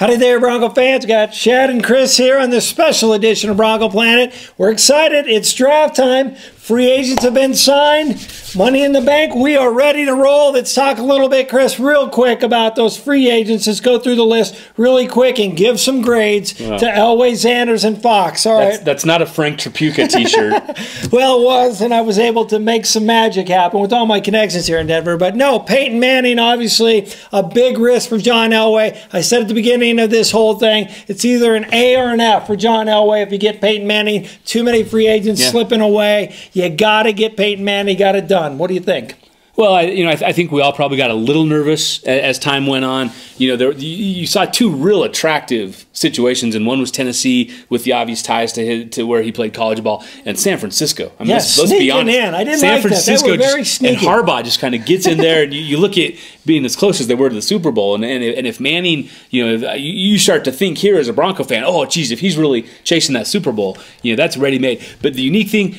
Howdy there, Bronco fans. Got Shad and Chris here on this special edition of Bronco Planet. We're excited. It's draft time. Free agents have been signed. Money in the bank. We are ready to roll. Let's talk a little bit, Chris, real quick about those free agents. Let's go through the list really quick and give some grades to Elway, Xanders, and Fox. All right. That's not a Frank Tripucka t-shirt. Well, it was, and I was able to make some magic happen with all my connections here in Denver. But no, Peyton Manning, obviously, a big risk for John Elway. I said at the beginning of this whole thing, it's either an A or an F for John Elway if you get Peyton Manning. Too many free agents slipping away. You got to get Peyton Manning. Got it done. What do you think? Well, I think we all probably got a little nervous as time went on. You saw two real attractive situations, and one was Tennessee with the obvious ties to where he played college ball, and San Francisco. I mean, let's be honest. In. I didn't San like Francisco that. They were very sneaky. And Harbaugh just kind of gets in there, and you look at being as close as they were to the Super Bowl, and if Manning, you start to think here as a Bronco fan, oh, geez, if he's really chasing that Super Bowl, that's ready-made. But the unique thing,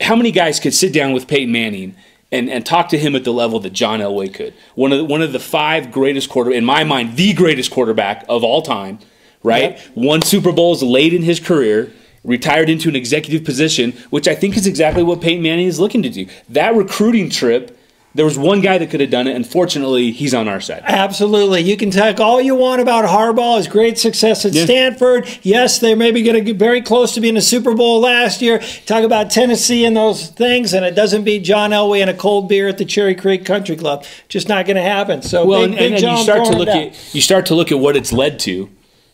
how many guys could sit down with Peyton Manning and talk to him at the level that John Elway could? One of the five greatest in my mind, the greatest quarterback of all time, right? Yep. Won Super Bowls late in his career, retired into an executive position, which I think is exactly what Peyton Manning is looking to do. That recruiting trip, there was one guy that could have done it, and fortunately, he's on our side. Absolutely. You can talk all you want about Harbaugh, his great success at Stanford. Yes, they may be going to get very close to being a Super Bowl last year. Talk about Tennessee and those things, and it doesn't beat John Elway and a cold beer at the Cherry Creek Country Club. Just not going to happen. So, big you start to look at what it's led to.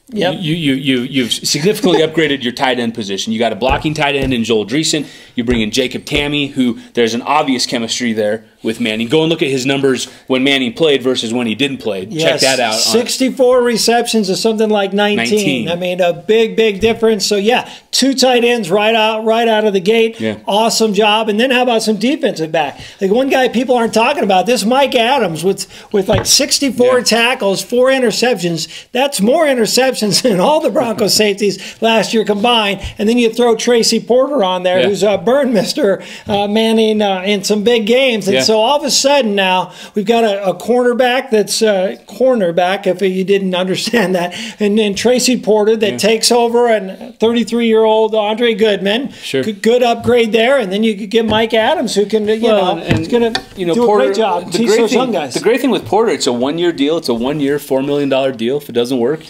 Yep. You've significantly upgraded your tight end position. You got a blocking tight end in Joel Dreesen. You bring in Jacob Tamme, who there's an obvious chemistry there with Manning. Go and look at his numbers when Manning played versus when he didn't play. Yes. Check that out. 64 receptions is something like 19. I mean, a big difference. So yeah, two tight ends right out of the gate. Yeah. Awesome job. And then how about some defensive back? Like one guy people aren't talking about, this Mike Adams with like 64 tackles, 4 interceptions. That's more interceptions than all the Broncos safeties last year combined. And then you throw Tracy Porter on there, who's burned Mr. Manning in some big games. And so all of a sudden now we've got a cornerback that's cornerback, if you didn't understand that, and then Tracy Porter that takes over, and 33-year-old Andre Goodman. Sure. Good upgrade there. And then you could get Mike Adams, who can, is going to do Porter, a great job. The great thing with Porter, it's a one-year deal. It's a 1-year, $4 million deal. If it doesn't work,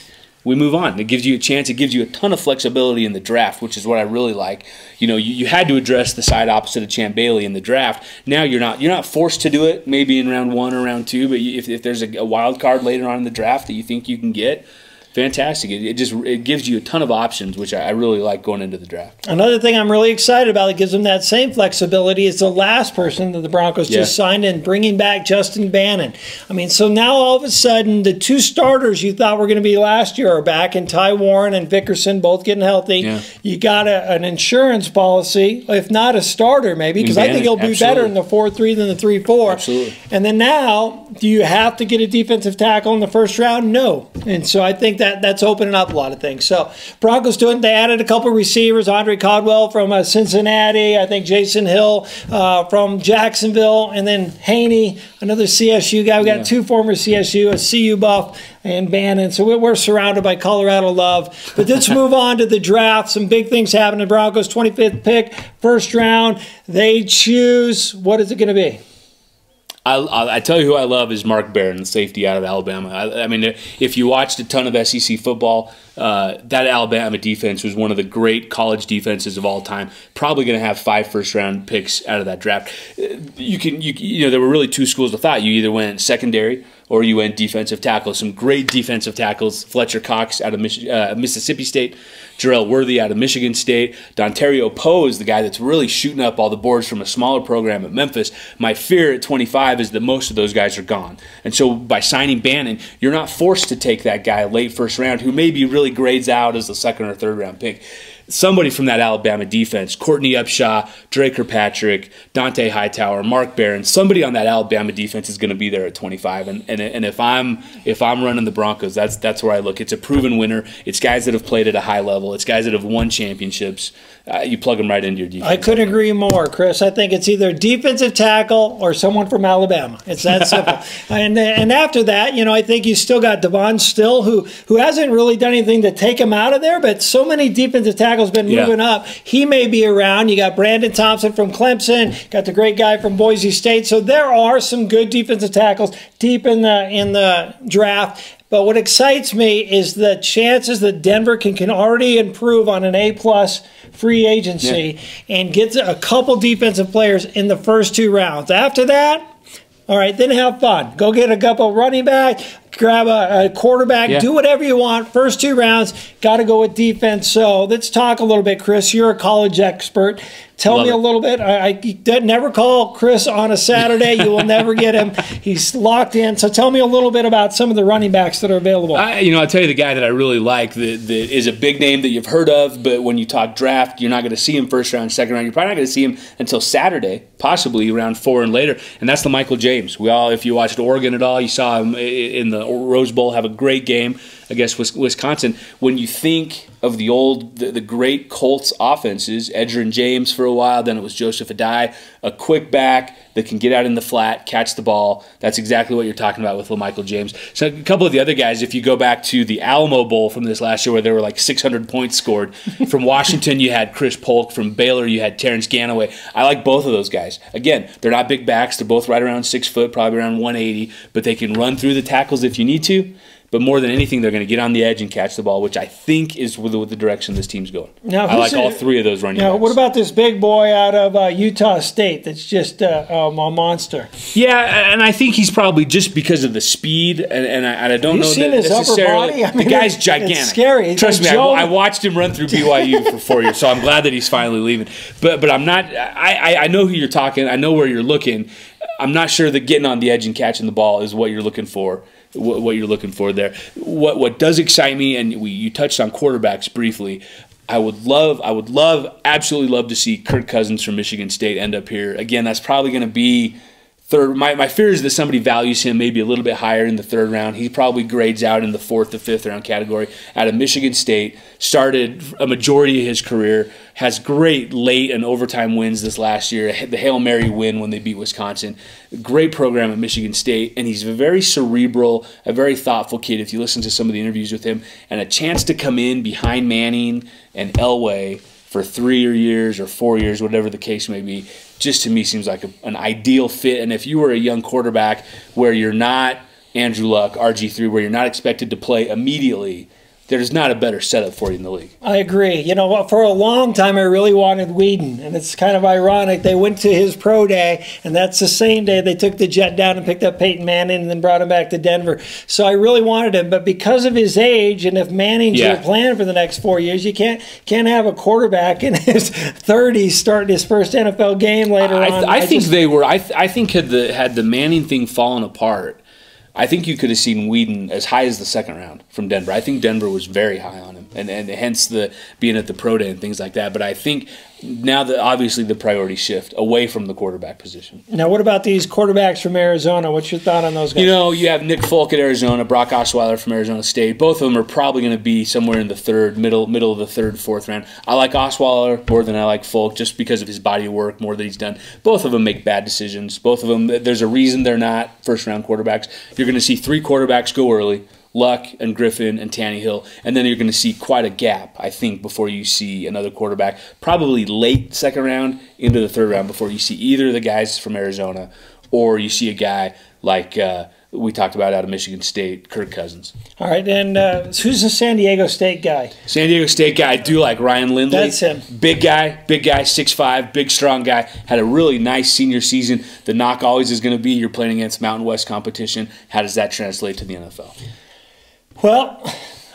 we move on. It gives you a chance. It gives you a ton of flexibility in the draft, which is what I really like. You had to address the side opposite of Champ Bailey in the draft. Now you're not forced to do it. Maybe in round 1 or round 2, but if there's a wild card later on in the draft that you think you can get, fantastic. It gives you a ton of options, which I really like going into the draft. Another thing I'm really excited about that gives them that same flexibility is the last person that the Broncos just signed in, bringing back Justin Bannan. I mean, so now all of a sudden the two starters you thought were going to be last year are back, and Ty Warren and Vickerson both getting healthy. Yeah. You got an insurance policy, if not a starter maybe, because I think he'll be better in the 4-3 than the 3-4. Absolutely. And then now, do you have to get a defensive tackle in the first round? No. And so I think that's opening up a lot of things. So Broncos doing, they added a couple receivers, Andre Caldwell from Cincinnati, I think Jason Hill from Jacksonville, and then Haney, another CSU guy. We got 2 former CSU, a CU buff, and Bannan. So we're surrounded by Colorado love. But let's move on to the draft. Some big things happening. Broncos 25th pick, first round. They choose, what is it going to be? I tell you who I love is Mark Barron, the safety out of Alabama. I mean, if you watched a ton of SEC football, that Alabama defense was one of the great college defenses of all time. Probably going to have 5 first-round picks out of that draft. There were really 2 schools of thought. You either went secondary or you went defensive tackle. Some great defensive tackles: Fletcher Cox out of Mississippi State, Jarrell Worthy out of Michigan State, Dontario Poe is the guy that's really shooting up all the boards from a smaller program at Memphis. My fear at 25 is that most of those guys are gone. And so by signing Bannan, you're not forced to take that guy late first round who maybe really grades out as a 2nd or 3rd round pick. somebody from that Alabama defense, Courtney Upshaw, Drake Kirkpatrick, Dante Hightower, Mark Barron, somebody on that Alabama defense is going to be there at 25. And if I'm running the Broncos, that's where I look. It's a proven winner. It's guys that have played at a high level. It's guys that have won championships. You plug them right into your defense. I couldn't agree more, Chris. I think it's either defensive tackle or someone from Alabama. It's that simple. and after that, I think you still got Devon Still, who hasn't really done anything to take him out of there, but so many defensive tackles been moving up. He may be around. You got Brandon Thompson from Clemson, got the great guy from Boise State. So there are some good defensive tackles deep in the draft. But what excites me is the chances that Denver can already improve on an A-plus free agency and get a couple defensive players in the first 2 rounds. After that, all right, then have fun. Go get a couple running back, grab a quarterback, do whatever you want. First 2 rounds, got to go with defense. So let's talk a little bit, Chris. You're a college expert. Tell me a little bit. I never call Chris on a Saturday. You will never get him. He's locked in. So tell me a little bit about some of the running backs that are available. I'll tell you the guy that I really like that is a big name that you've heard of, but when you talk draft, you're not going to see him first round, second round. You're probably not going to see him until Saturday, possibly round 4 and later, and that's the Michael James. If you watched Oregon at all, you saw him in the Rose Bowl have a great game against Wisconsin. When you think of the great Colts offenses, Edgerrin James for a while, then it was Joseph Adai, a quick back that can get out in the flat, catch the ball. That's exactly what you're talking about with LaMichael James. So a couple of the other guys, if you go back to the Alamo Bowl from this last year where there were like 600 points scored, from Washington you had Chris Polk, from Baylor you had Terrence Ganaway. I like both of those guys. Again, they're not big backs. They're both right around 6 foot, probably around 180, but they can run through the tackles if you need to. But more than anything, they're going to get on the edge and catch the ball, which I think is with the direction this team's going. Now, I like all 3 of those running backs. What about this big boy out of Utah State that's just a monster? Yeah, and I think he's probably just because of the speed, and I don't know that his necessarily. Upper body? The guy's gigantic. It's scary. Trust me, I watched him run through BYU for 4 years, so I'm glad that he's finally leaving. But I'm not. I know who you're talking. I know where you're looking. I'm not sure that getting on the edge and catching the ball is what you're looking for. What you're looking for there. What does excite me, and you touched on quarterbacks briefly. I would absolutely love to see Kirk Cousins from Michigan State end up here. Again, that's probably going to be third. My fear is that somebody values him maybe a little bit higher in the 3rd round. He probably grades out in the 4th to 5th round category out of Michigan State. Started a majority of his career, has great late and overtime wins this last year. The Hail Mary win when they beat Wisconsin. Great program at Michigan State, and he's a very cerebral, a very thoughtful kid if you listen to some of the interviews with him, and a chance to come in behind Manning and Elway for 3 years or 4 years, whatever the case may be, just to me seems like an ideal fit. And if you were a young quarterback where you're not Andrew Luck, RG3, where you're not expected to play immediately, there's not a better setup for you in the league. I agree. For a long time, I really wanted Whedon, and it's kind of ironic. They went to his pro day, and that's the same day they took the jet down and picked up Peyton Manning and then brought him back to Denver. So I really wanted him, but because of his age, and if Manning's your plan for the next 4 years, you can't have a quarterback in his 30s starting his first NFL game later on. I think they were. I think had the Manning thing fallen apart, I think you could have seen Whedon as high as the 2nd round from Denver. I think Denver was very high on him, and hence the being at the pro day and things like that. But I think now that obviously the priorities shift away from the quarterback position. Now, what about these quarterbacks from Arizona? What's your thought on those guys? You have Nick Folk at Arizona, Brock Osweiler from Arizona State. Both of them are probably going to be somewhere in the middle of the 3rd, 4th round. I like Osweiler more than I like Folk just because of his body of work, more that he's done. Both of them make bad decisions. Both of them, there's a reason they're not first-round quarterbacks. You're going to see 3 quarterbacks go early. Luck and Griffin and Tannehill, and then you're going to see quite a gap, I think, before you see another quarterback, probably late 2nd round into the 3rd round before you see either of the guys from Arizona or you see a guy like we talked about out of Michigan State, Kirk Cousins. All right, and who's the San Diego State guy? San Diego State guy, I do like Ryan Lindley. That's him. Big guy, 6'5", big, strong guy. Had a really nice senior season. The knock always is going to be you're playing against Mountain West competition. How does that translate to the NFL? Well,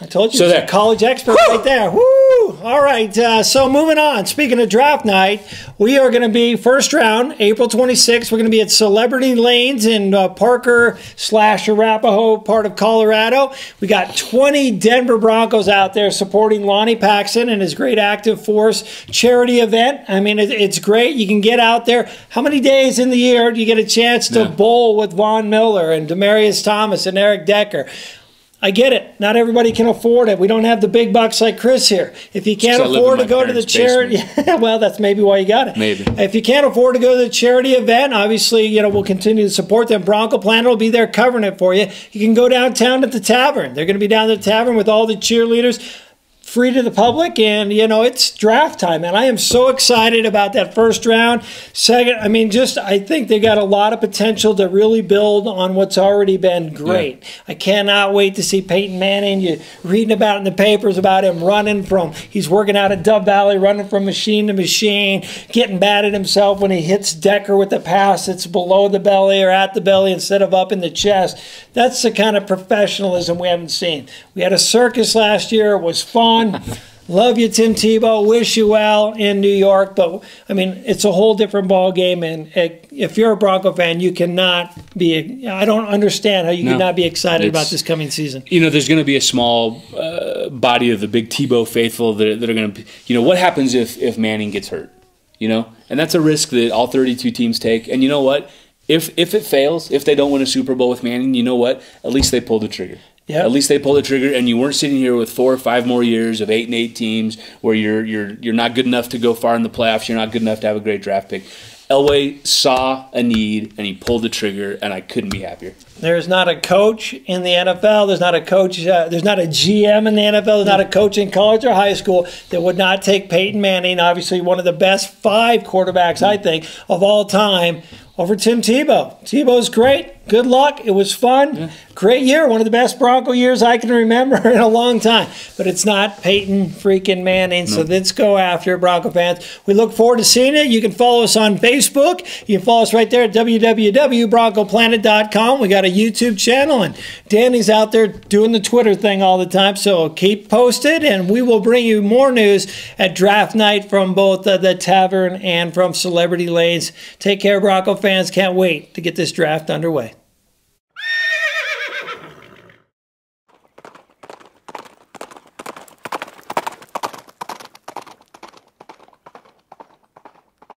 I told you, so that college expert right there. Woo! All right, so moving on. Speaking of draft night, we are going to be first round, April 26th. We're going to be at Celebrity Lanes in Parker/Arapahoe, part of Colorado. We got 20 Denver Broncos out there supporting Lonnie Paxson and his great Active Force charity event. I mean, it's great. You can get out there. How many days in the year do you get a chance to bowl with Von Miller and Demaryius Thomas and Eric Decker? I get it. Not everybody can afford it. We don't have the big bucks like Chris here. If you can't afford to go to the charity, well, that's maybe why you got it. Maybe. If you can't afford to go to the charity event, obviously, we'll continue to support them. Bronco Planet will be there covering it for you. You can go downtown at the tavern. They're going to be down at the tavern with all the cheerleaders, free to the public, and it's draft time, and I am so excited about that first round. Second, I think they got a lot of potential to really build on what's already been great. Yeah. I cannot wait to see Peyton Manning. You're reading about in the papers about him he's working out at Dove Valley, running from machine to machine, getting bad at himself when he hits Decker with the pass that's below the belly or at the belly instead of up in the chest. That's the kind of professionalism we haven't seen. We had a circus last year. It was fun. Love you, Tim Tebow. Wish you well in New York. But, it's a whole different ball game. And if you're a Bronco fan, you cannot be – I don't understand how you cannot be excited about this coming season. There's going to be a small body of the big Tebow faithful that are going to – what happens if Manning gets hurt? And that's a risk that all 32 teams take. And you know what? If it fails, if they don't win a Super Bowl with Manning, you know what? At least they pulled the trigger. Yep. At least they pulled the trigger, and you weren't sitting here with 4 or 5 more years of 8-8 teams where you're not good enough to go far in the playoffs. You're not good enough to have a great draft pick. Elway saw a need, and he pulled the trigger, and I couldn't be happier. There's not a coach in the NFL. There's not a coach. There's not a GM in the NFL. There's not a coach in college or high school that would not take Peyton Manning, obviously one of the best 5 quarterbacks, I think, of all time, over Tim Tebow. Tebow's great. Good luck. It was fun. Yeah. Great year. One of the best Bronco years I can remember in a long time. But it's not Peyton freaking Manning, so let's go after it, Bronco fans. We look forward to seeing it. You can follow us on Facebook. You can follow us right there at www.broncoplanet.com. We got a YouTube channel, and Danny's out there doing the Twitter thing all the time, so keep posted, and we will bring you more news at draft night from both the tavern and from Celebrity Lanes. Take care, Bronco fans. Can't wait to get this draft underway.